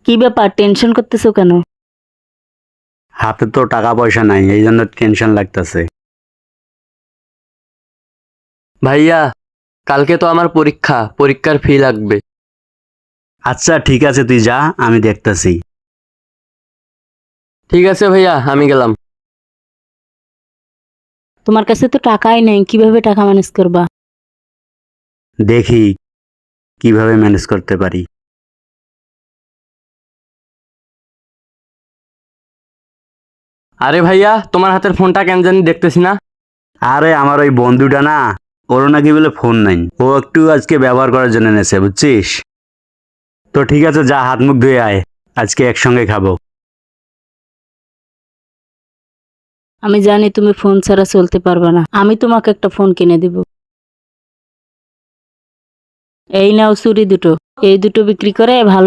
কি ব্যাপার, টেনশন করতেছো কেন? হাতে তো টাকা পয়সা নাই, এই জন্য টেনশন লাগতেছে। ভাইয়া, কালকে তো আমার পরীক্ষার ফি লাগবে। আচ্ছা ঠিক আছে, তুই যা, আমি দেখতাছি। ঠিক আছে ভাইয়া, আমি গেলাম। তোমার কাছে তো টাকাই নেই, কিভাবে টাকা ম্যানেজ করবা? দেখি কিভাবে ম্যানেজ করতে পারি। আরে ভাইয়া, তোমার হাতের ফোনটা কেন জানি দেখতেছি না। আরে আমার ওই বন্ধুটা না, ওরও নাকি বলে ফোন নাই, ও একটু আজকে ব্যবহার করার জন্য এনেছে, বুঝছিস? তো ঠিক আছে, যা হাত মুখ ধুয়ে আয়, আজকে একসঙ্গে খাবো। আমি জানি তুমি ফোন ছাড়া চলতে পারবা না, আমি তোমাকে একটা ফোন কিনে দিব। এই নাও চুড়ি দুটো, এই দুটো বিক্রি করে ভালো